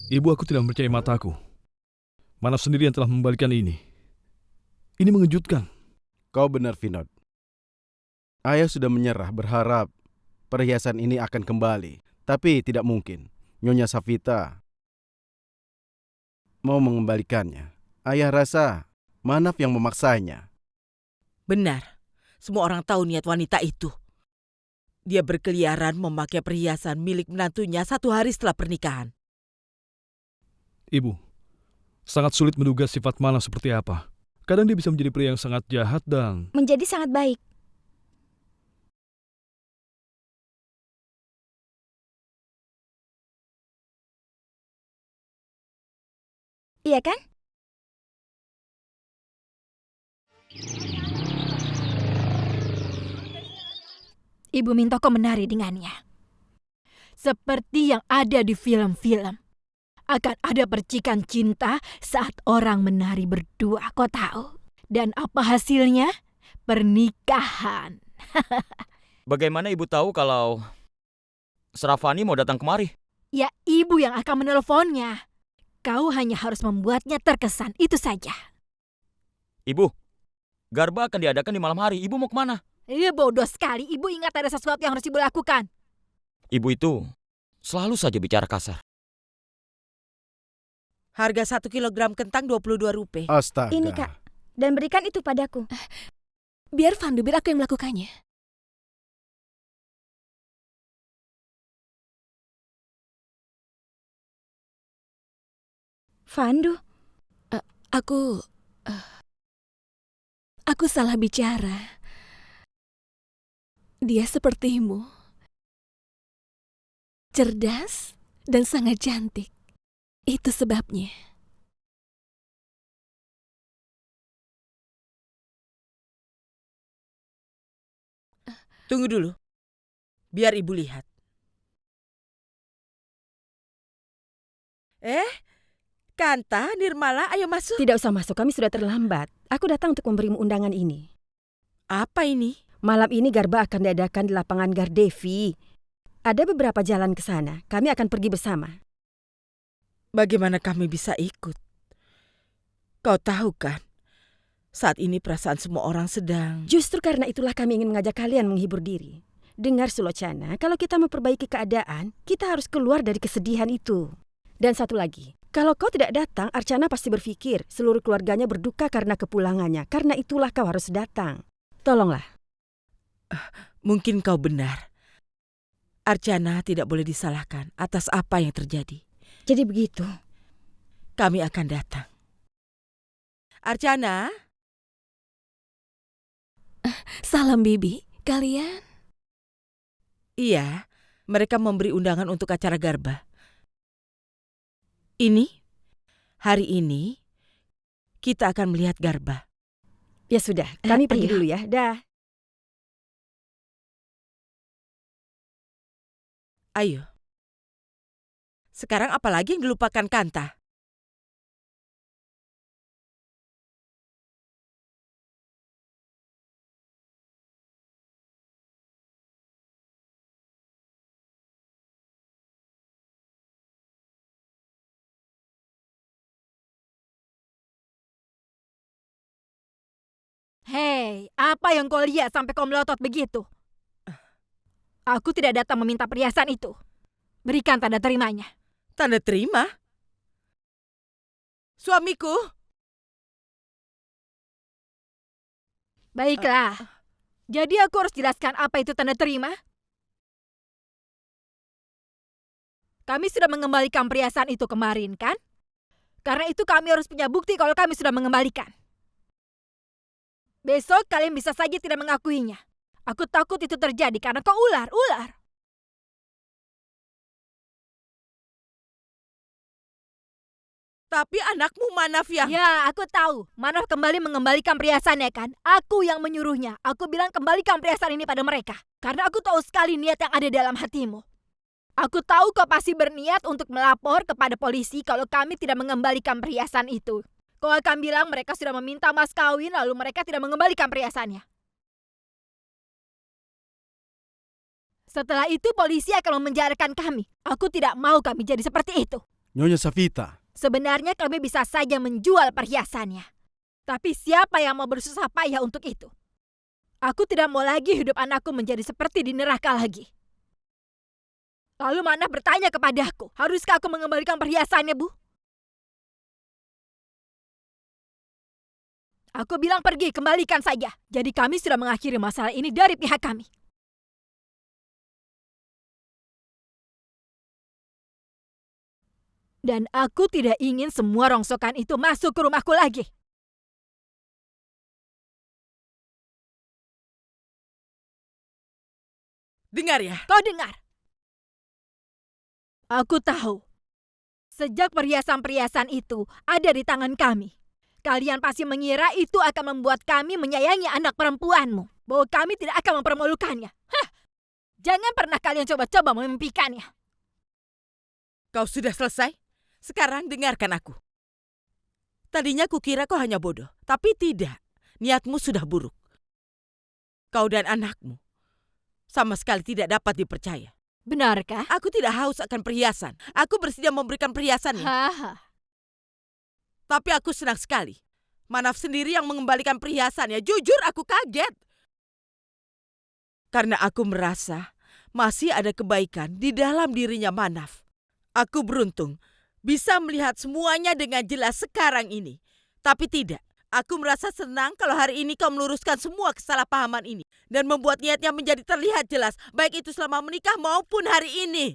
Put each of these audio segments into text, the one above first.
Ibu, aku tidak percaya mataku. Manaf sendiri yang telah membalikan ini. Ini mengejutkan. Kau benar, Vinod. Ayah sudah menyerah berharap perhiasan ini akan kembali. Tapi tidak mungkin. Nyonya Safita mau mengembalikannya. Ayah rasa Manaf yang memaksanya. Benar, semua orang tahu niat wanita itu. Dia berkeliaran memakai perhiasan milik menantunya 1 hari setelah pernikahan. Ibu, sangat sulit menduga sifat Manaf seperti apa. Kadang dia bisa menjadi pria yang sangat jahat dan... menjadi sangat baik. Iya kan? Ibu Mintoko menari dengannya. Seperti yang ada di film-film. Akan ada percikan cinta saat orang menari berdua, kau tahu. Dan apa hasilnya? Pernikahan. Bagaimana ibu tahu kalau Serafani mau datang kemari? Ya, ibu yang akan menelponnya. Kau hanya harus membuatnya terkesan, itu saja. Ibu, Garba akan diadakan di malam hari. Ibu mau kemana? Bodoh sekali. Ibu ingat ada sesuatu yang harus ibu lakukan. Ibu itu selalu saja bicara kasar. Harga 1 kilogram kentang 22 rupiah. Astaga. Ini, Kak. Dan berikan itu padaku. Biar Vandu, biar aku yang melakukannya. Vandu, aku salah bicara. Dia sepertimu. Cerdas dan sangat cantik. Itu sebabnya. Tunggu dulu, biar ibu lihat. Kanta, Nirmala, ayo masuk. Tidak usah masuk, kami sudah terlambat. Aku datang untuk memberimu undangan ini. Apa ini? Malam ini Garba akan diadakan di lapangan Gardevi. Ada beberapa jalan ke sana. Kami akan pergi bersama. Bagaimana kami bisa ikut? Kau tahu kan, saat ini perasaan semua orang sedang... Justru karena itulah kami ingin mengajak kalian menghibur diri. Dengar Sulocana, kalau kita memperbaiki keadaan, kita harus keluar dari kesedihan itu. Dan satu lagi, kalau kau tidak datang, Archana pasti berpikir seluruh keluarganya berduka karena kepulangannya. Karena itulah kau harus datang. Tolonglah. Mungkin kau benar. Archana tidak boleh disalahkan atas apa yang terjadi. Jadi begitu. Kami akan datang. Archana? Salam, Bibi. Kalian? Iya, mereka memberi undangan untuk acara Garba. Hari ini, kita akan melihat Garba. Ya sudah, kami pergi Ayo. dulu ya. Dah. Ayo. Sekarang apalagi yang dilupakan Kanta? Hei, apa yang kau lihat sampai kau melotot begitu? Aku tidak datang meminta perhiasan itu. Berikan tanda terimanya. Tanda terima? Suamiku? Baiklah. Jadi aku harus jelaskan apa itu tanda terima? Kami sudah mengembalikan perhiasan itu kemarin, kan? Karena itu kami harus punya bukti kalau kami sudah mengembalikan. Besok kalian bisa saja tidak mengakuinya. Aku takut itu terjadi karena kau ular. Tapi anakmu Manaf yang... Ya, aku tahu. Manaf kembali mengembalikan perhiasannya, kan? Aku yang menyuruhnya. Aku bilang kembalikan perhiasan ini pada mereka. Karena aku tahu sekali niat yang ada dalam hatimu. Aku tahu kau pasti berniat untuk melapor kepada polisi kalau kami tidak mengembalikan perhiasan itu. Kau akan bilang mereka sudah meminta mas kawin lalu mereka tidak mengembalikan perhiasannya. Setelah itu polisi akan memenjarakan kami. Aku tidak mau kami jadi seperti itu. Nyonya Savita. Sebenarnya kami bisa saja menjual perhiasannya. Tapi siapa yang mau bersusah payah untuk itu? Aku tidak mau lagi hidup anakku menjadi seperti di neraka lagi. Lalu Manaf bertanya kepadaku, haruskah aku mengembalikan perhiasannya, Bu? Aku bilang pergi, kembalikan saja. Jadi kami sudah mengakhiri masalah ini dari pihak kami. Dan aku tidak ingin semua rongsokan itu masuk ke rumahku lagi. Dengar ya. Kau dengar? Aku tahu. Sejak perhiasan-perhiasan itu ada di tangan kami, kalian pasti mengira itu akan membuat kami menyayangi anak perempuanmu. Bahwa kami tidak akan mempermalukannya. Hah! Jangan pernah kalian coba-coba memimpikannya. Kau sudah selesai? Sekarang dengarkan aku. Tadinya kukira kau hanya bodoh, tapi tidak. Niatmu sudah buruk. Kau dan anakmu sama sekali tidak dapat dipercaya. Benarkah? Aku tidak haus akan perhiasan. Aku bersedia memberikan perhiasannya. Haha. Tapi aku senang sekali. Manaf sendiri yang mengembalikan perhiasannya. Jujur aku kaget. Karena aku merasa masih ada kebaikan di dalam dirinya Manaf. Aku beruntung bisa melihat semuanya dengan jelas sekarang ini. Tapi tidak. Aku merasa senang kalau hari ini kau meluruskan semua kesalahpahaman ini. Dan membuat niatnya menjadi terlihat jelas. Baik itu selama menikah maupun hari ini.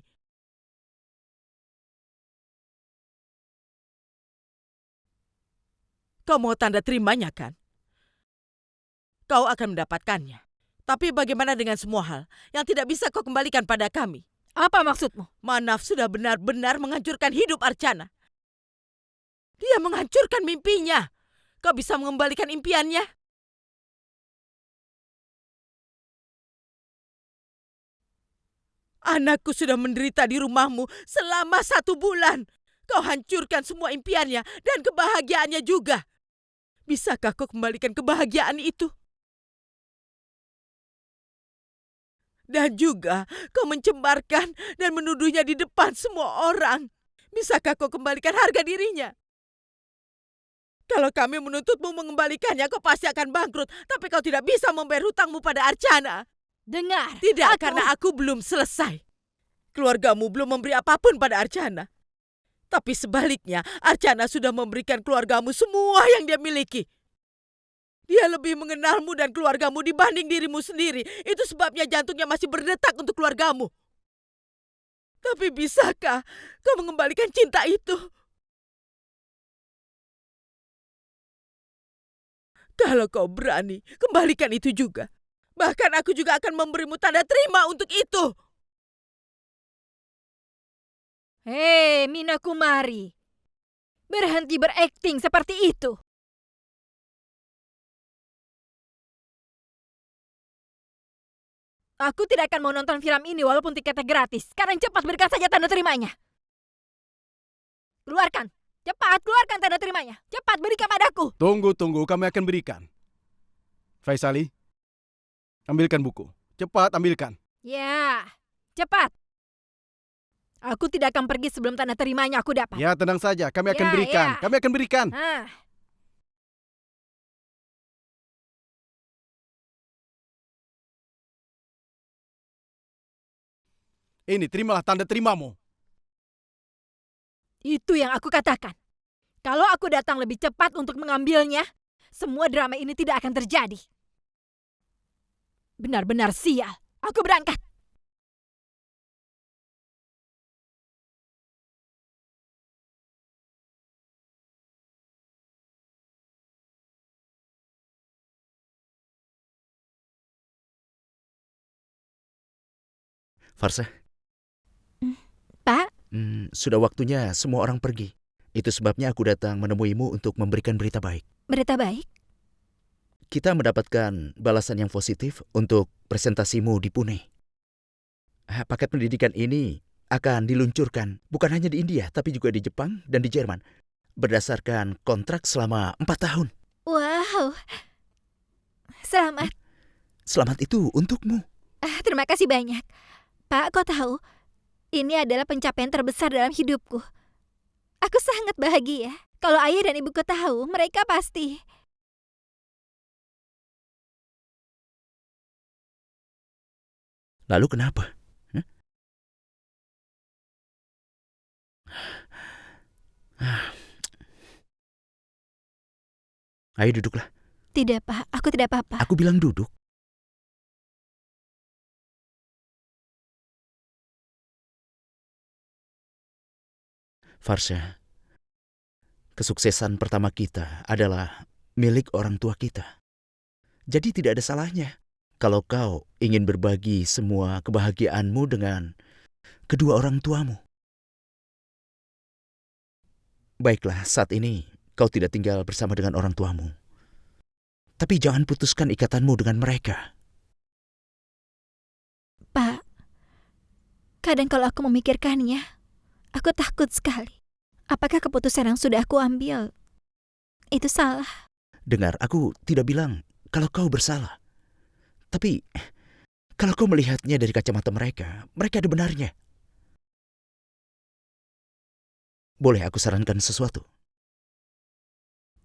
Kau mau tanda terimanya kan? Kau akan mendapatkannya. Tapi bagaimana dengan semua hal yang tidak bisa kau kembalikan pada kami? Apa maksudmu? Manaf sudah benar-benar menghancurkan hidup Archana. Dia menghancurkan mimpinya. Kau bisa mengembalikan impiannya? Anakku sudah menderita di rumahmu selama 1 bulan. Kau hancurkan semua impiannya dan kebahagiaannya juga. Bisakah kau kembalikan kebahagiaan itu? Dan juga kau mencembarkan dan menuduhnya di depan semua orang. Bisakah kau kembalikan harga dirinya? Kalau kami menuntutmu mengembalikannya, kau pasti akan bangkrut. Tapi kau tidak bisa membayar hutangmu pada Archana. Dengar. Tidak, karena aku belum selesai. Keluargamu belum memberi apapun pada Archana. Tapi sebaliknya, Archana sudah memberikan keluargamu semua yang dia miliki. Dia lebih mengenalmu dan keluargamu dibanding dirimu sendiri. Itu sebabnya jantungnya masih berdetak untuk keluargamu. Tapi bisakah kau mengembalikan cinta itu? Kalau kau berani, kembalikan itu juga. Bahkan aku juga akan memberimu tanda terima untuk itu. Hei, Mina Kumari. Berhenti berakting seperti itu. Aku tidak akan mau nonton film ini walaupun tiketnya gratis. Sekarang cepat berikan saja tanda terimanya. Keluarkan. Cepat, keluarkan tanda terimanya. Cepat, berikan padaku. Tunggu, kami akan berikan. Faisali, ambilkan buku. Cepat, ambilkan. Ya, cepat. Aku tidak akan pergi sebelum tanda terimanya aku dapat. Ya, tenang saja, kami akan Ya, berikan. ya. Kami akan berikan. Ah. Ini, terimalah tanda terimamu. Itu yang aku katakan. Kalau aku datang lebih cepat untuk mengambilnya, semua drama ini tidak akan terjadi. Benar-benar sial. Aku berangkat. Farsa, Pak, sudah waktunya semua orang pergi. Itu sebabnya aku datang menemuimu untuk memberikan berita baik. berita baik? Kita mendapatkan balasan yang positif untuk presentasimu di Pune. Paket pendidikan ini akan diluncurkan bukan hanya di India, tapi juga di Jepang dan di Jerman. Berdasarkan kontrak selama 4 tahun. Wow. Selamat. Selamat itu untukmu. Terima kasih banyak. Pak, kau tahu, ini adalah pencapaian terbesar dalam hidupku. Aku sangat bahagia. Kalau ayah dan ibuku tahu, mereka pasti... Lalu kenapa? Hah? Ayo duduklah. Tidak, Pak. Aku tidak apa-apa. Aku bilang duduk. Farsha, kesuksesan pertama kita adalah milik orang tua kita. Jadi tidak ada salahnya kalau kau ingin berbagi semua kebahagiaanmu dengan kedua orang tuamu. Baiklah, saat ini kau tidak tinggal bersama dengan orang tuamu. Tapi jangan putuskan ikatanmu dengan mereka. Pak, kadang kalau aku memikirkannya, aku takut sekali. Apakah keputusan yang sudah aku ambil itu salah? Dengar, aku tidak bilang kalau kau bersalah. Tapi kalau kau melihatnya dari kacamata mereka, mereka ada benarnya. Boleh aku sarankan sesuatu?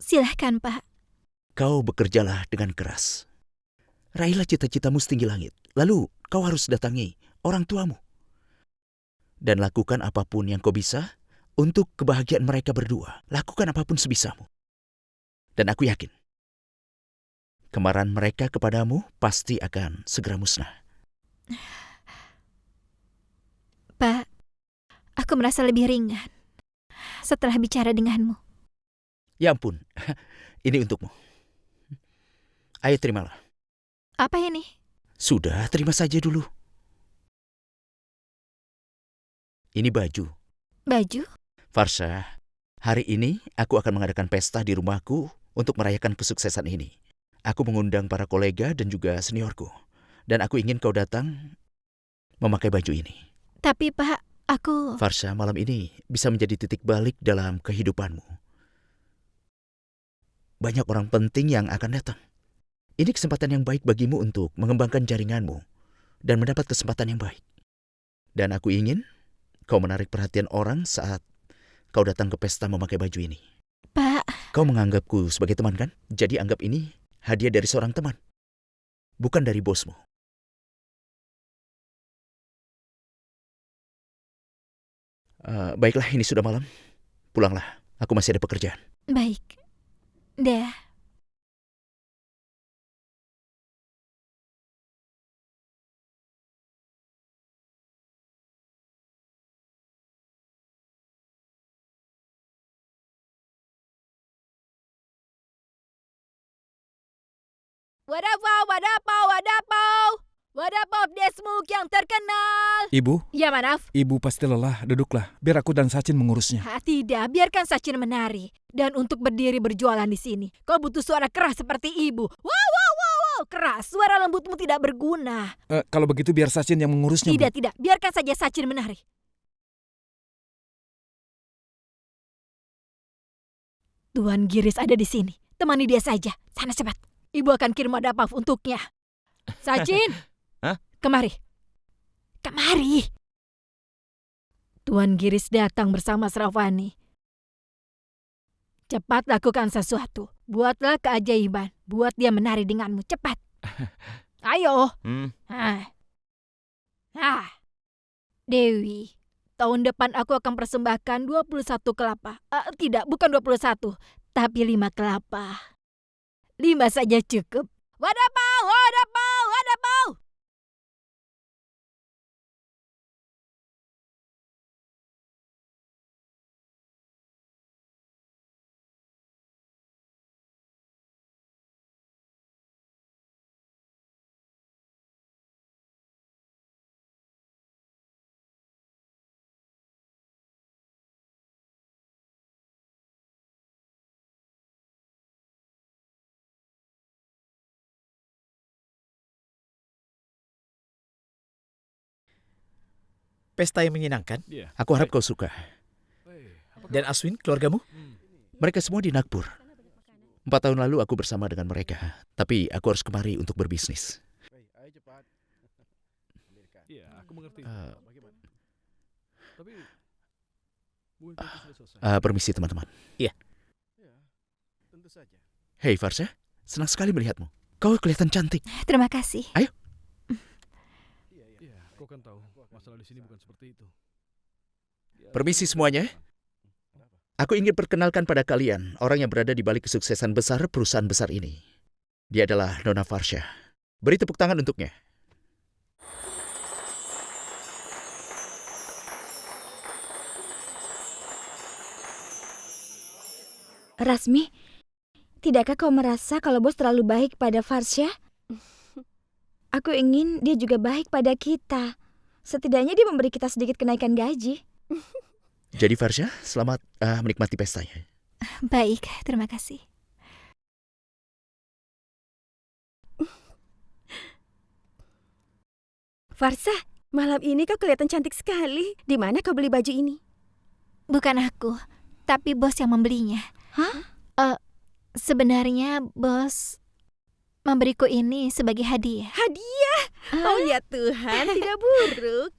Silahkan, Pak. Kau bekerjalah dengan keras. Raihlah cita-citamu setinggi langit. Lalu kau harus datangi orang tuamu. Dan lakukan apapun yang kau bisa untuk kebahagiaan mereka berdua. Lakukan apapun sebisamu. Dan aku yakin, kemarahan mereka kepadamu pasti akan segera musnah. Pak, aku merasa lebih ringan setelah bicara denganmu. Ya ampun, ini untukmu. Ayo terimalah. Apa ini? Sudah, terima saja dulu. Ini baju. Baju? Farsha, hari ini aku akan mengadakan pesta di rumahku untuk merayakan kesuksesan ini. Aku mengundang para kolega dan juga seniorku. Dan aku ingin kau datang memakai baju ini. Tapi Pak, aku... Farsha, malam ini bisa menjadi titik balik dalam kehidupanmu. Banyak orang penting yang akan datang. Ini kesempatan yang baik bagimu untuk mengembangkan jaringanmu dan mendapat kesempatan yang baik. Dan aku ingin kau menarik perhatian orang saat kau datang ke pesta memakai baju ini. Pak... Kau menganggapku sebagai teman kan? Jadi anggap ini hadiah dari seorang teman. Bukan dari bosmu. Baiklah, ini sudah malam. Pulanglah, aku masih ada pekerjaan. Baik. Dah. Wadapau, wadapau, wadapau. Wadapau Desmuk yang terkenal. Ibu, Ya, Manaf. ibu pasti lelah. Duduklah, biar aku dan Sachin mengurusnya. Tidak, biarkan Sachin menari. Dan untuk berdiri berjualan di sini, kau butuh suara keras seperti ibu. Wow, wow, wow, wow. Keras, suara lembutmu tidak berguna. Kalau begitu biar Sachin yang mengurusnya, Tidak, Bu. tidak. Biarkan saja Sachin menari. Tuan Giris ada di sini. Temani dia saja. Sana cepat. Ibu akan kirim Wadapau untuknya. Sachin! Hah? Kemari. Kemari. Tuan Giris datang bersama Sravani. Cepat lakukan sesuatu. Buatlah keajaiban. Buat dia menari denganmu. Cepat. Ayo. Dewi, tahun depan aku akan persembahkan 21 kelapa. Tidak, bukan 21, tapi 5 kelapa. 5 saja cukup. Wadapau, wadapau, wadapau. Pesta yang menyenangkan. Aku harap kau suka. Dan Aswin, keluargamu? Mereka semua di Nagpur. 4 tahun lalu aku bersama dengan mereka. Tapi aku harus kemari untuk berbisnis. Ayo cepat. Iya, aku mengerti. Eh, Tapi Permisi teman-teman. Iya. Tentu saja. Hei Farsha, senang sekali melihatmu. Kau kelihatan cantik. Terima kasih. Ayo. Iya, kau kan tahu masalah di sini bukan seperti itu. Permisi semuanya. Aku ingin perkenalkan pada kalian orang yang berada di balik kesuksesan besar perusahaan besar ini. Dia adalah Nona Farsha. Beri tepuk tangan untuknya. Rasmi, tidakkah kau merasa kalau bos terlalu baik pada Farsha? Aku ingin dia juga baik pada kita. Setidaknya dia memberi kita sedikit kenaikan gaji. Jadi Farsha, selamat menikmati pestanya. Baik, terima kasih. Farsha, malam ini kau kelihatan cantik sekali. Di mana kau beli baju ini? Bukan aku, tapi bos yang membelinya. Hah? Sebenarnya bos memberiku ini sebagai hadiah. Hadiah? Oh ya Tuhan, tidak buruk.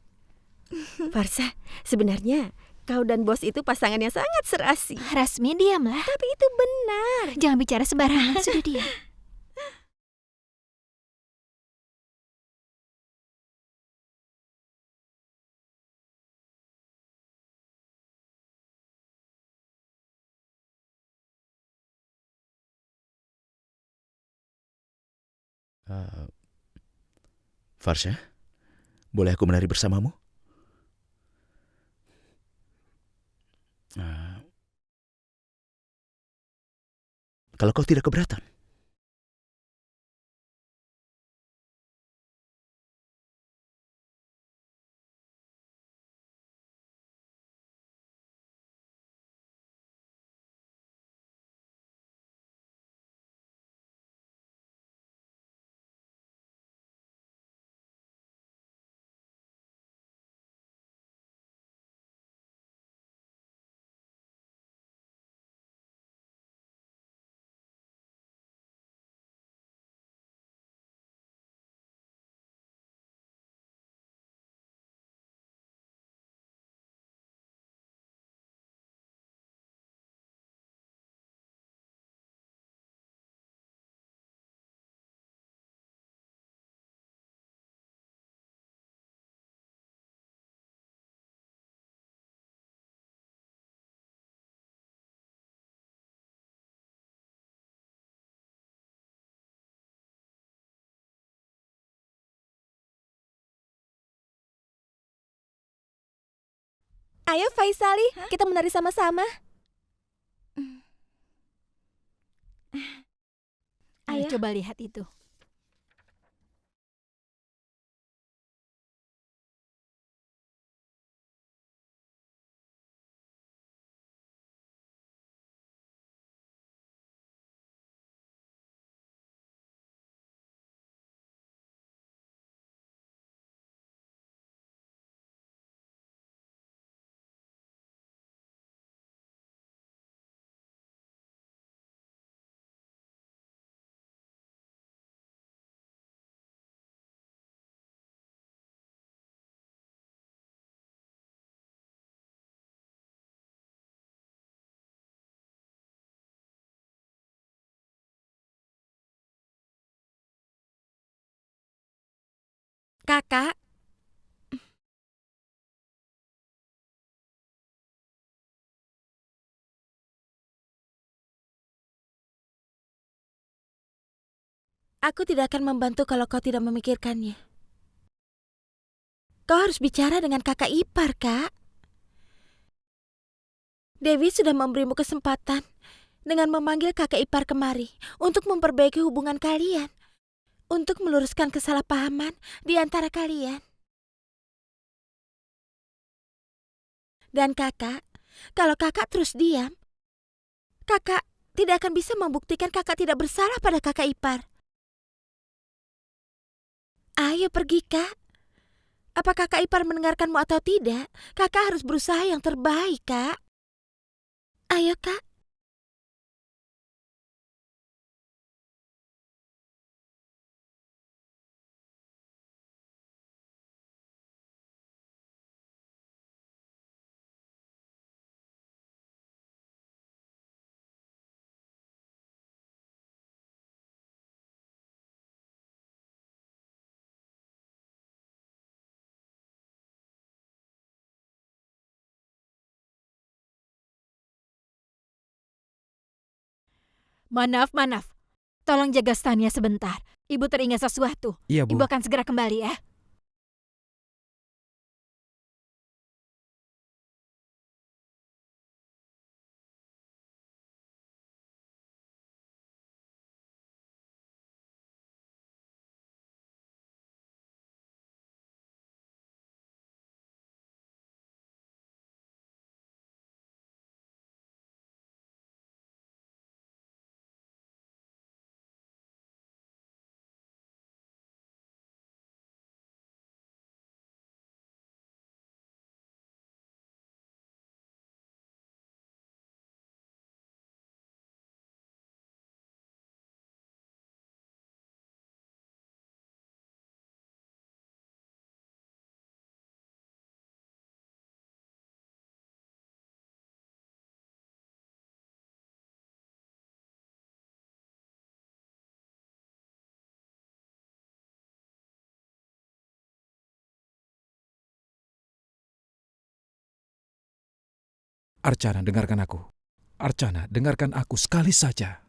Farsha, sebenarnya kau dan bos itu pasangan yang sangat serasi. Rasmi, diamlah. Tapi itu benar. Jangan bicara sembarangan, sudah diam. Farsha, boleh aku menari bersamamu? Kalau kau tidak keberatan. Ayo Faisali, kita menari sama-sama. Ayo coba lihat itu. Kakak, aku tidak akan membantu kalau kau tidak memikirkannya. Kau harus bicara dengan kakak ipar, Kak. Dewi sudah memberimu kesempatan dengan memanggil kakak ipar kemari untuk memperbaiki hubungan kalian, untuk meluruskan kesalahpahaman di antara kalian. Dan kakak, kalau kakak terus diam, kakak tidak akan bisa membuktikan kakak tidak bersalah pada kakak ipar. Ayo pergi, Kak. Apa kakak ipar mendengarkanmu atau tidak, kakak harus berusaha yang terbaik, Kak. Ayo, Kak. Manaf. Tolong jaga Stania sebentar. Ibu teringat sesuatu. Iya, Bu. Ibu akan segera kembali ya. Archana, dengarkan aku. Archana, dengarkan aku sekali saja.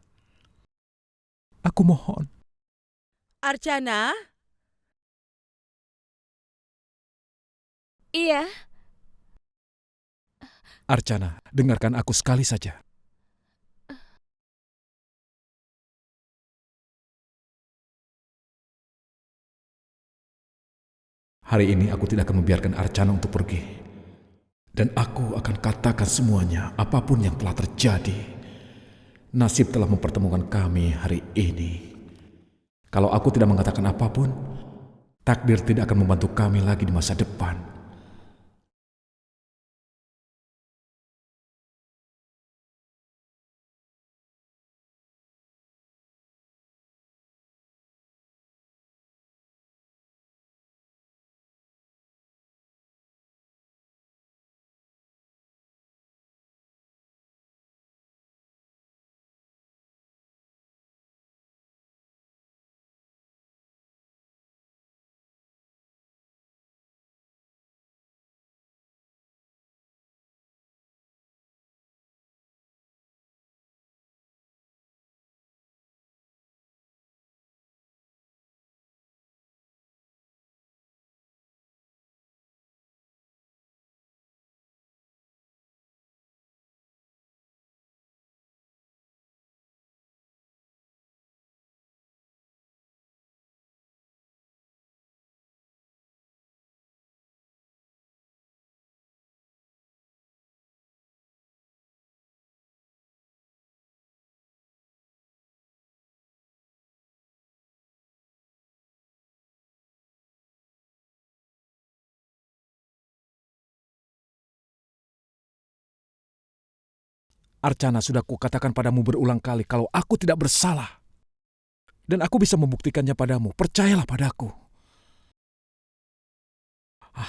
Aku mohon. Archana, Iya. Archana, dengarkan aku sekali saja. Hari ini aku tidak akan membiarkan Archana untuk pergi. Dan aku akan katakan semuanya, apapun yang telah terjadi. Nasib telah mempertemukan kami hari ini. Kalau aku tidak mengatakan apapun, takdir tidak akan membantu kami lagi di masa depan. Archana, sudah kukatakan padamu berulang kali kalau aku tidak bersalah. Dan aku bisa membuktikannya padamu. Percayalah padaku.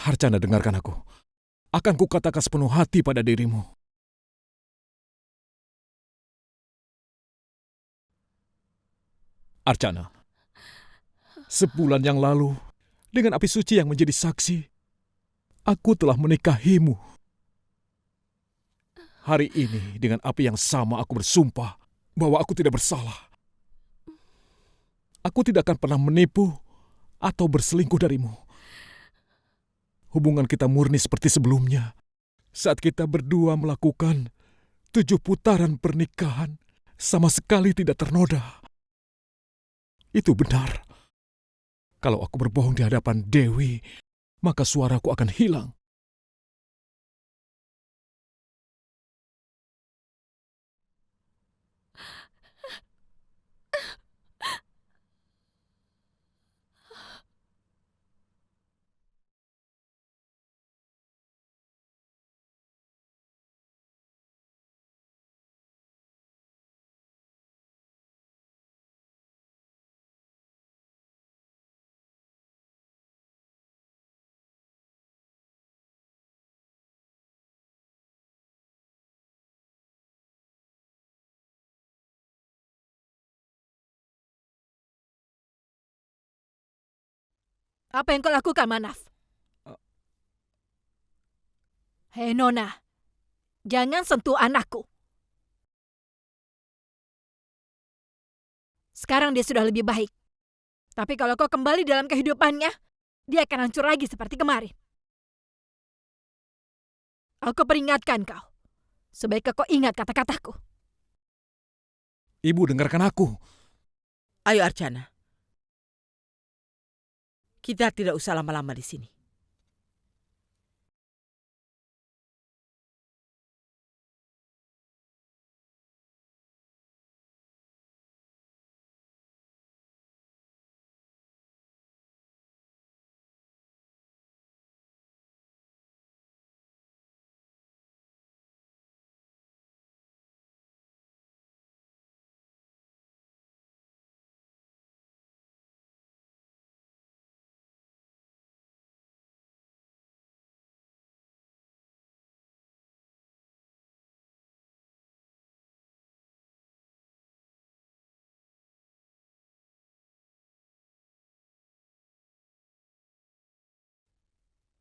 Archana, dengarkan aku. Akan kukatakan sepenuh hati pada dirimu. Archana, sebulan yang lalu, dengan api suci yang menjadi saksi, aku telah menikahimu. Hari ini, dengan api yang sama aku bersumpah bahwa aku tidak bersalah. Aku tidak akan pernah menipu atau berselingkuh darimu. Hubungan kita murni seperti sebelumnya. Saat kita berdua melakukan 7 putaran pernikahan, sama sekali tidak ternoda. Itu benar. Kalau aku berbohong di hadapan Dewi, maka suaraku akan hilang. Apa yang kau lakukan, Manaf? Hei Nona, jangan sentuh anakku. Sekarang dia sudah lebih baik. Tapi kalau kau kembali dalam kehidupannya, dia akan hancur lagi seperti kemarin. Aku peringatkan kau. Sebaiknya kau ingat kata-kataku. Ibu, dengarkan aku. Ayo Archana. Kita tidak usah lama-lama di sini.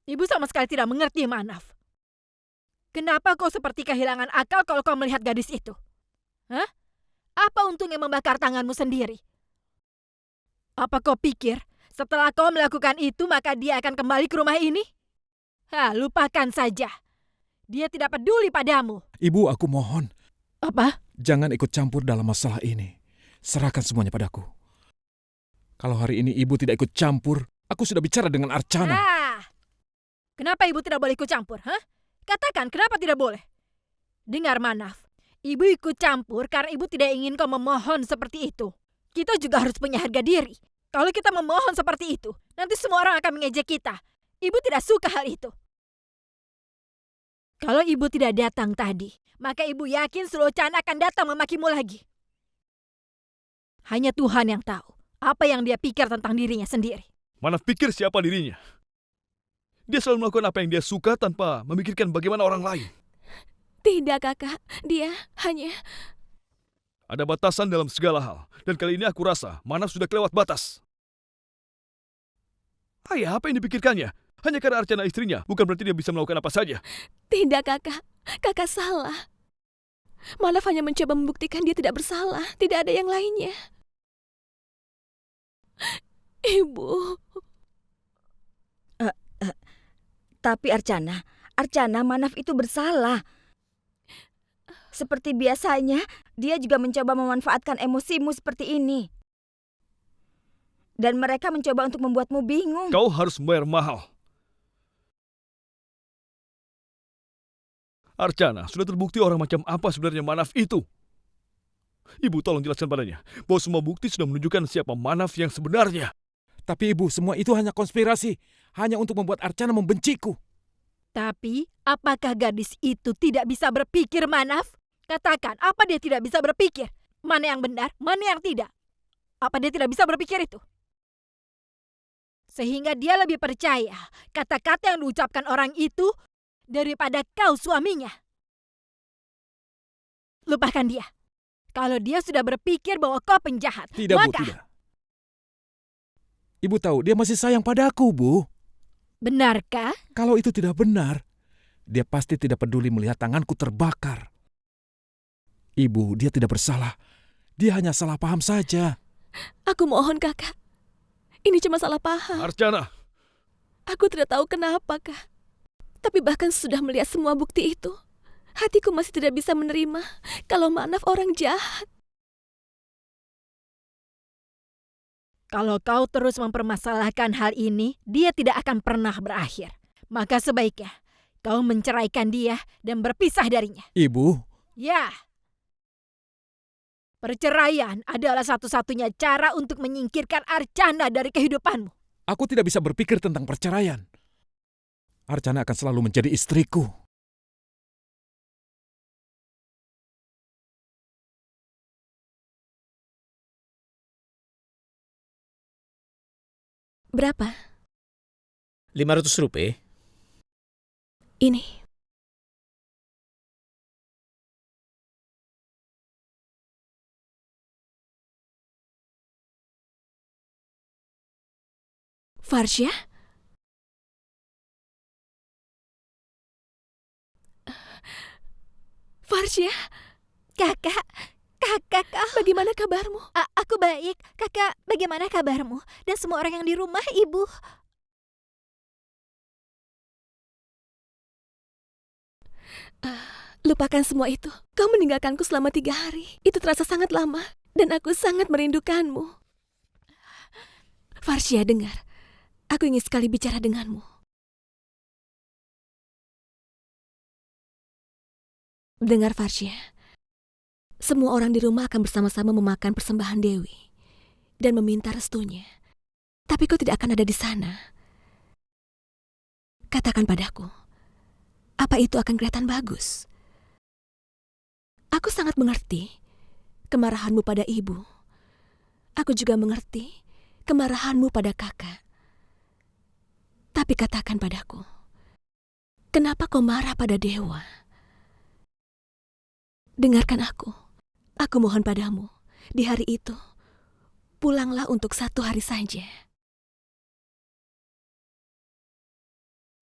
Ibu sama sekali tidak mengerti, Manaf. Kenapa kau seperti kehilangan akal kalau kau melihat gadis itu? Hah? Apa untungnya membakar tanganmu sendiri? Apa kau pikir setelah kau melakukan itu maka dia akan kembali ke rumah ini? Lupakan saja. Dia tidak peduli padamu. Ibu, aku mohon. Apa? Jangan ikut campur dalam masalah ini. Serahkan semuanya padaku. Kalau hari ini ibu tidak ikut campur, aku sudah bicara dengan Archana. Kenapa ibu tidak boleh ikut campur? Katakan, kenapa tidak boleh? Dengar, Manaf. Ibu ikut campur karena ibu tidak ingin kau memohon seperti itu. Kita juga harus punya harga diri. Kalau kita memohon seperti itu, nanti semua orang akan mengejek kita. Ibu tidak suka hal itu. Kalau ibu tidak datang tadi, maka ibu yakin Sulochana akan datang memakimu lagi. Hanya Tuhan yang tahu apa yang dia pikir tentang dirinya sendiri. Manaf pikir siapa dirinya? Dia selalu melakukan apa yang dia suka tanpa memikirkan bagaimana orang lain. Tidak, Kakak. Dia hanya... Ada batasan dalam segala hal. Dan kali ini aku rasa Manaf sudah kelewat batas. Ayah, apa yang dipikirkannya? Hanya karena Archana istrinya, bukan berarti dia bisa melakukan apa saja. Tidak, Kakak. Kakak salah. Manaf hanya mencoba membuktikan dia tidak bersalah. Tidak ada yang lainnya. Ibu... Tapi Archana, Manaf itu bersalah. Seperti biasanya, dia juga mencoba memanfaatkan emosimu seperti ini. Dan mereka mencoba untuk membuatmu bingung. Kau harus membayar mahal. Archana, sudah terbukti orang macam apa sebenarnya Manaf itu. Ibu tolong jelaskan padanya bahwa semua bukti sudah menunjukkan siapa Manaf yang sebenarnya. Tapi ibu, semua itu hanya konspirasi. Hanya untuk membuat Archana membenciku. Tapi, apakah gadis itu tidak bisa berpikir, Manaf? Katakan, apa dia tidak bisa berpikir? Mana yang benar, mana yang tidak? Apa dia tidak bisa berpikir itu? Sehingga dia lebih percaya kata-kata yang diucapkan orang itu daripada kau suaminya. Lupakan dia. Kalau dia sudah berpikir bahwa kau penjahat, Tidak, maka... Bu, tidak. Ibu tahu, dia masih sayang padaku, Bu. Benarkah? Kalau itu tidak benar, dia pasti tidak peduli melihat tanganku terbakar. Ibu, dia tidak bersalah. Dia hanya salah paham saja. Aku mohon, Kakak. Ini cuma salah paham. Archana! Aku tidak tahu kenapa, Kak. Tapi bahkan sudah melihat semua bukti itu, hatiku masih tidak bisa menerima kalau Manaf orang jahat. Kalau kau terus mempermasalahkan hal ini, dia tidak akan pernah berakhir. Maka sebaiknya kau menceraikan dia dan berpisah darinya. Ibu, Ya. Perceraian adalah satu-satunya cara untuk menyingkirkan Archana dari kehidupanmu. aku tidak bisa berpikir tentang perceraian. Archana akan selalu menjadi istriku. Berapa? 500 rupiah. Ini. Farsya? Farsya? Kakak, Kakak. Bagaimana kabarmu? Aku baik. Kakak, bagaimana kabarmu? Dan semua orang yang di rumah, Ibu. Lupakan semua itu. Kau meninggalkanku selama 3 hari. Itu terasa sangat lama. Dan aku sangat merindukanmu. Farsya, dengar. Aku ingin sekali bicara denganmu. Dengar, Farsya. Semua orang di rumah akan bersama-sama memakan persembahan Dewi. Dan meminta restunya. Tapi kau tidak akan ada di sana. Katakan padaku. Apa itu akan kelihatan bagus? Aku sangat mengerti kemarahanmu pada ibu. Aku juga mengerti kemarahanmu pada kakak. Tapi katakan padaku, kenapa kau marah pada dewa? Dengarkan aku. Aku mohon padamu, di hari itu, pulanglah untuk 1 hari saja.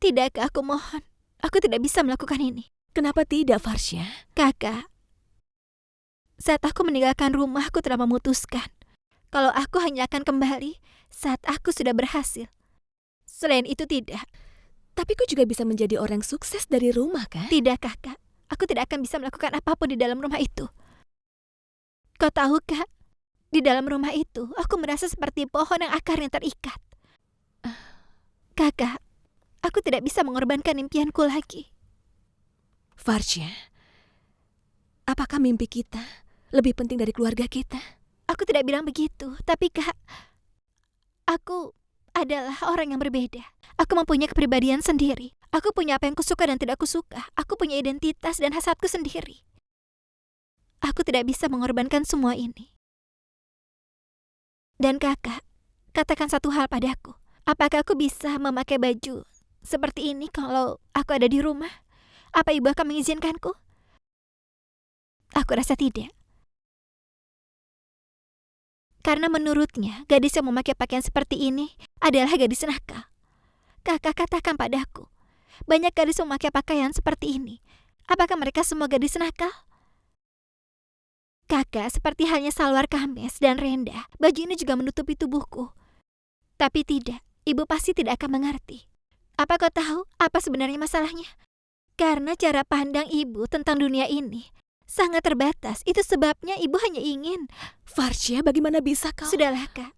Tidak, aku mohon. Aku tidak bisa melakukan ini. Kenapa tidak, Farsya? Kakak, saat aku meninggalkan rumah, aku telah memutuskan kalau aku hanya akan kembali saat aku sudah berhasil. Selain itu tidak. Tapi kau juga bisa menjadi orang sukses dari rumah, kan? Tidak, kakak. Aku tidak akan bisa melakukan apapun di dalam rumah itu. Kau tahu, Kak? Di dalam rumah itu, aku merasa seperti pohon yang akarnya terikat. Kakak, aku tidak bisa mengorbankan impianku lagi. Farsya, apakah mimpi kita lebih penting dari keluarga kita? Aku tidak bilang begitu, tapi Kak, aku adalah orang yang berbeda. Aku mempunyai kepribadian sendiri. Aku punya apa yang kusuka dan tidak kusuka. Aku punya identitas dan hasratku sendiri. Aku tidak bisa mengorbankan semua ini. Dan kakak, katakan satu hal padaku. Apakah aku bisa memakai baju seperti ini kalau aku ada di rumah? Apa ibu akan mengizinkanku? Aku rasa tidak. Karena menurutnya, gadis yang memakai pakaian seperti ini adalah gadis nakal. Kakak, katakan padaku, banyak gadis yang memakai pakaian seperti ini. Apakah mereka semua gadis nakal? Kakak, seperti halnya salwar kamis dan rendah, baju ini juga menutupi tubuhku. Tapi tidak, ibu pasti tidak akan mengerti. Apa kau tahu apa sebenarnya masalahnya? Karena cara pandang ibu tentang dunia ini sangat terbatas. Itu sebabnya ibu hanya ingin... Farsya, bagaimana bisa kau... Sudahlah, Kak.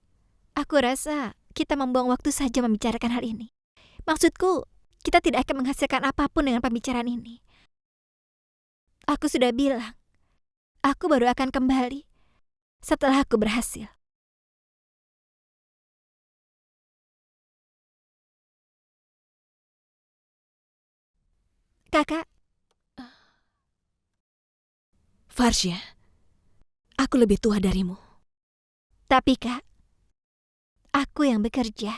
Aku rasa kita membuang waktu saja membicarakan hal ini. Maksudku, kita tidak akan menghasilkan apapun dengan pembicaraan ini. Aku sudah bilang, aku baru akan kembali setelah aku berhasil. Kakak. Farsya, aku lebih tua darimu. Tapi Kak, aku yang bekerja.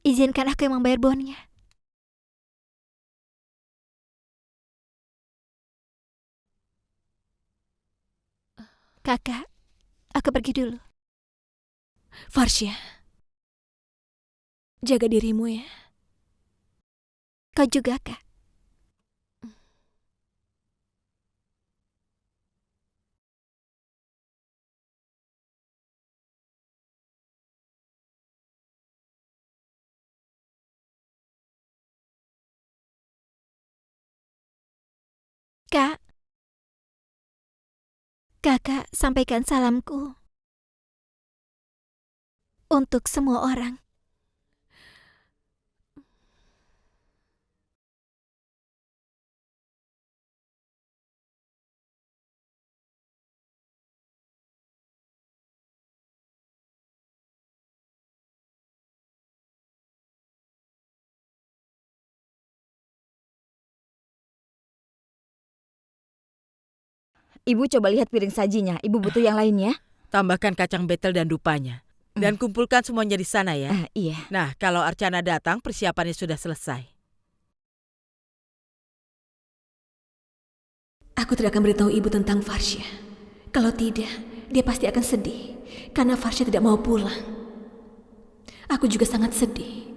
Izinkan aku yang membayar bonnya. Kakak, aku pergi dulu. Farsya, jaga dirimu ya. Kau juga, Kak. Kak, kakak sampaikan salamku untuk semua orang. Ibu coba lihat piring sajinya. Ibu butuh yang lainnya? Tambahkan kacang betel dan dupanya. Dan kumpulkan semuanya di sana ya. Iya. Nah, kalau Archana datang, persiapannya sudah selesai. Aku tidak akan beritahu ibu tentang Farsya. Kalau tidak, dia pasti akan sedih. Karena Farsya tidak mau pulang. Aku juga sangat sedih.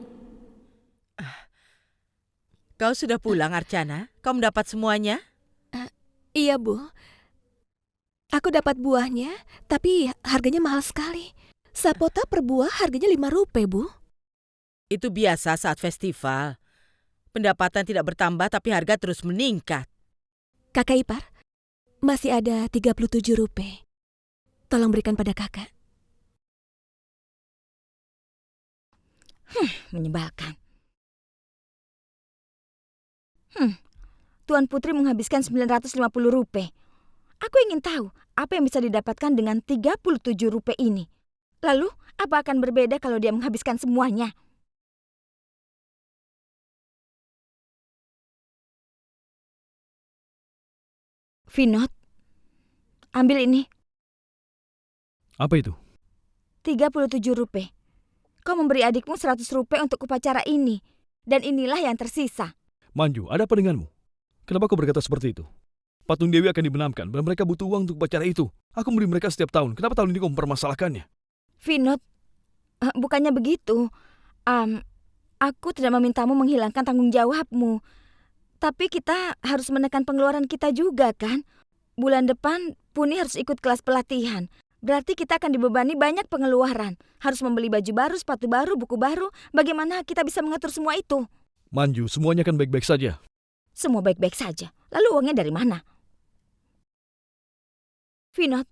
Kau sudah pulang, Archana? Kau mendapat semuanya? Iya, Bu. Aku dapat buahnya, tapi harganya mahal sekali. Sapota per buah harganya 5 rupiah, Bu. Itu biasa saat festival. Pendapatan tidak bertambah tapi harga terus meningkat. Kakak ipar, masih ada 37 rupiah. Tolong berikan pada kakak. Menyebalkan. Tuan Putri menghabiskan 950 rupiah. Aku ingin tahu apa yang bisa didapatkan dengan 37 rupiah ini. Lalu, apa akan berbeda kalau dia menghabiskan semuanya? Vinod, ambil ini, Apa itu? 37 rupiah. Kau memberi adikmu 100 rupiah untuk upacara ini. Dan inilah yang tersisa. Manju, ada apa denganmu? Kenapa kau berkata seperti itu? Patung Dewi akan dibenamkan dan mereka butuh uang untuk upacara itu. Aku memberi mereka setiap tahun. Kenapa tahun ini kau mempermasalahkannya? Vinod, bukannya begitu. Aku tidak memintamu menghilangkan tanggung jawabmu. Tapi kita harus menekan pengeluaran kita juga, kan? Bulan depan, Puni harus ikut kelas pelatihan. Berarti kita akan dibebani banyak pengeluaran. Harus membeli baju baru, sepatu baru, buku baru. Bagaimana kita bisa mengatur semua itu? Manju, semuanya akan baik-baik saja. Semua baik-baik saja. Lalu uangnya dari mana? Vinod,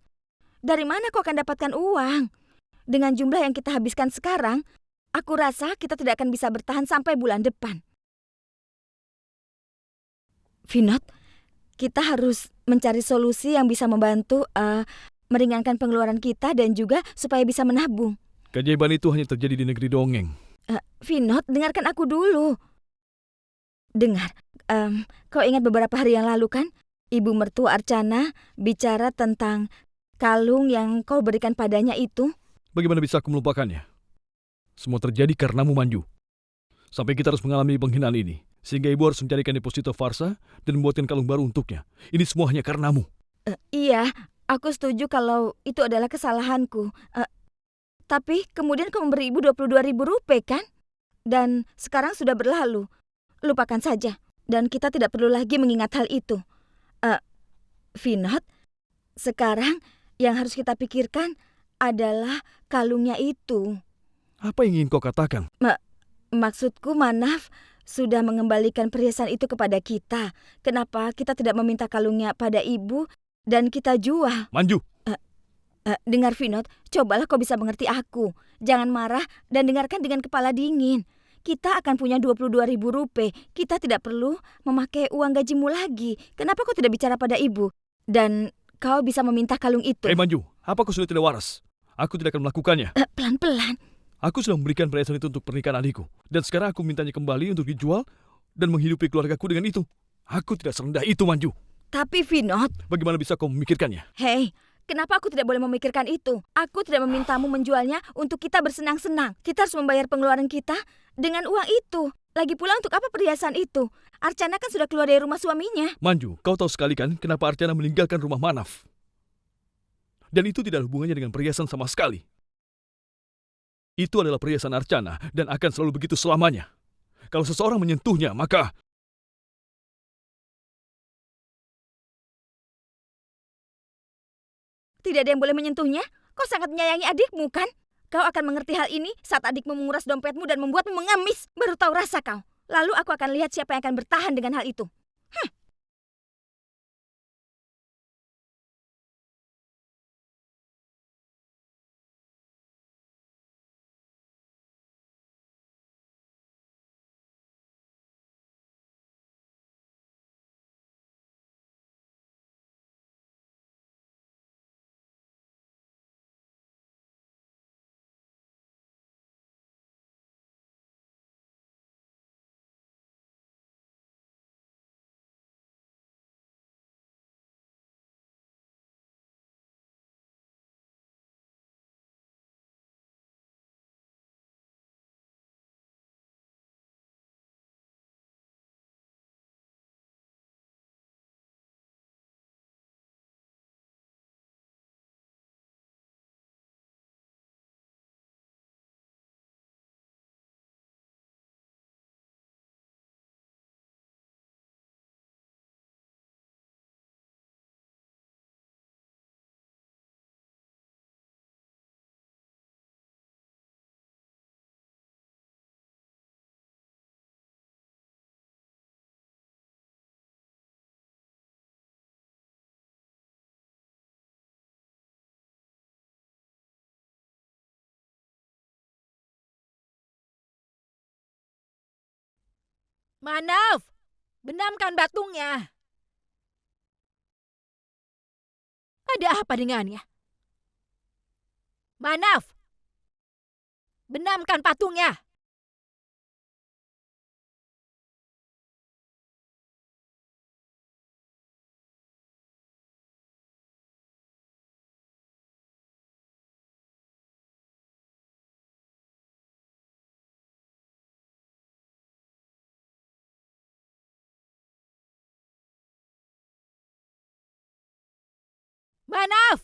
dari mana kau akan dapatkan uang? Dengan jumlah yang kita habiskan sekarang, aku rasa kita tidak akan bisa bertahan sampai bulan depan. Vinod, kita harus mencari solusi yang bisa membantu meringankan pengeluaran kita dan juga supaya bisa menabung. Keajaiban itu hanya terjadi di negeri dongeng. Vinod, dengarkan aku dulu. Dengar, kau ingat beberapa hari yang lalu kan? Ibu mertua Archana bicara tentang kalung yang kau berikan padanya itu. Bagaimana bisa aku melupakannya? Semua terjadi karenamu, Manju. Sampai kita harus mengalami penghinaan ini. Sehingga ibu harus mencarikan deposito farsa dan membuatkan kalung baru untuknya. Ini semua hanya karenamu. Iya, aku setuju kalau itu adalah kesalahanku. Tapi kemudian kau memberi ibu 22.000 rupiah kan? Dan sekarang sudah berlalu. Lupakan saja. Dan kita tidak perlu lagi mengingat hal itu. Vinod, sekarang yang harus kita pikirkan adalah kalungnya itu. Apa yang ingin kau katakan? Maksudku, Manaf sudah mengembalikan perhiasan itu kepada kita. Kenapa kita tidak meminta kalungnya pada ibu dan kita jual? Manju! Dengar Vinod, cobalah kau bisa mengerti aku. Jangan marah dan dengarkan dengan kepala dingin. Kita akan punya 22.000 rupiah. Kita tidak perlu memakai uang gajimu lagi. Kenapa kau tidak bicara pada ibu? Dan kau bisa meminta kalung itu. Manju, apa kau sudah tidak waras? Aku tidak akan melakukannya. Pelan-pelan. Aku sudah memberikan perhiasan itu untuk pernikahan adikku. Dan sekarang aku mintanya kembali untuk dijual dan menghidupi keluargaku dengan itu. Aku tidak serendah itu, Manju. Tapi Vinod, bagaimana bisa kau memikirkannya? Hei, kenapa aku tidak boleh memikirkan itu? Aku tidak memintamu menjualnya untuk kita bersenang-senang. Kita harus membayar pengeluaran kita dengan uang itu. Lagi pula untuk apa perhiasan itu? Archana kan sudah keluar dari rumah suaminya. Manju, kau tahu sekali kan kenapa Archana meninggalkan rumah Manaf? Dan itu tidak ada hubungannya dengan perhiasan sama sekali. Itu adalah perhiasan Archana dan akan selalu begitu selamanya. Kalau seseorang menyentuhnya, maka... Tidak ada yang boleh menyentuhnya. Kau sangat menyayangi adikmu, kan? Kau akan mengerti hal ini saat adikmu menguras dompetmu dan membuatmu mengemis. Baru tahu rasa kau. Lalu aku akan lihat siapa yang akan bertahan dengan hal itu. Manaf, benamkan batungnya. Ada apa dengannya? Manaf, benamkan patungnya. Manaf!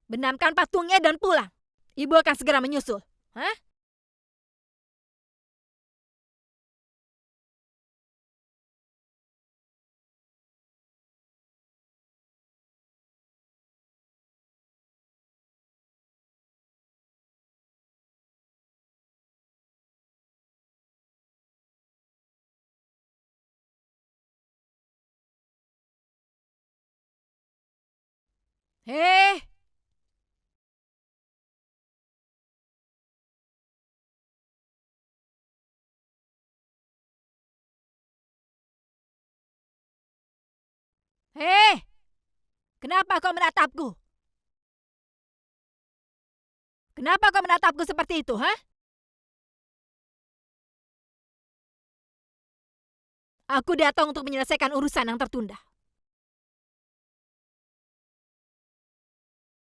Benamkan patungnya dan pulang. Ibu akan segera menyusul. Hah? Hei! Hei! Kenapa kau menatapku? Kenapa kau menatapku seperti itu, hah? Aku datang untuk menyelesaikan urusan yang tertunda.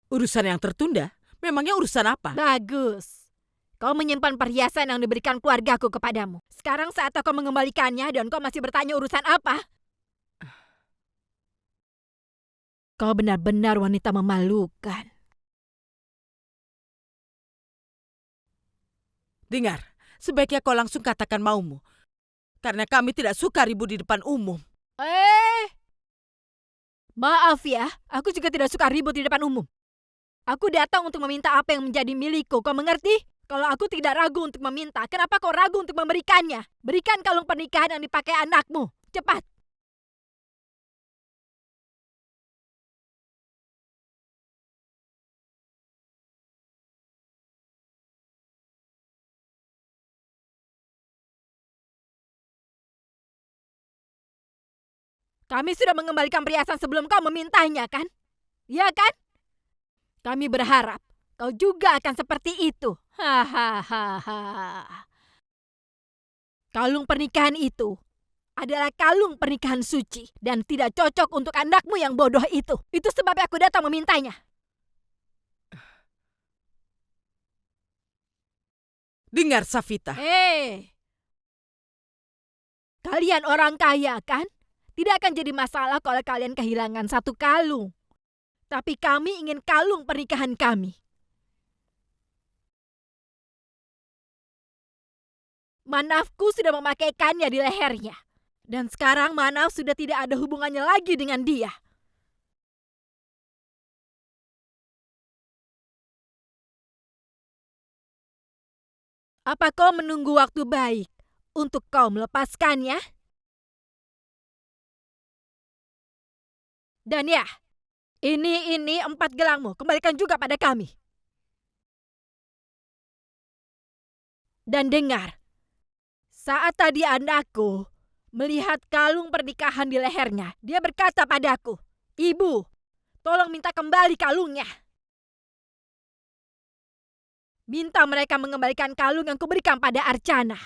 Urusan yang tertunda? Memangnya urusan apa? Bagus. Kau menyimpan perhiasan yang diberikan keluargaku kepadamu. Sekarang saat kau mengembalikannya dan kau masih bertanya urusan apa? Kau benar-benar wanita memalukan. Dengar, sebaiknya kau langsung katakan maumu. Karena kami tidak suka ribut di depan umum. Maaf ya, aku juga tidak suka ribut di depan umum. Aku datang untuk meminta apa yang menjadi milikku, kau mengerti? Kalau aku tidak ragu untuk meminta, kenapa kau ragu untuk memberikannya? Berikan kalung pernikahan yang dipakai anakmu. Cepat. Kami sudah mengembalikan perhiasan sebelum kau memintanya, kan? Iya kan? Kami berharap kau juga akan seperti itu. Hahaha. Kalung pernikahan itu adalah kalung pernikahan suci dan tidak cocok untuk anakmu yang bodoh itu. Itu sebabnya aku datang memintanya. Dengar, Safita. Kalian orang kaya, kan? Tidak akan jadi masalah kalau kalian kehilangan satu kalung. Tapi kami ingin kalung pernikahan kami. Manafku sudah memakaikannya di lehernya. Dan sekarang Manaf sudah tidak ada hubungannya lagi dengan dia. Apa kau menunggu waktu baik untuk kau melepaskannya? Dan ya, ini 4 gelangmu, kembalikan juga pada kami. Dan dengar, saat tadi anakku melihat kalung pernikahan di lehernya, dia berkata padaku, "Ibu, tolong minta kembali kalungnya." Minta mereka mengembalikan kalung yang kuberikan pada Archana.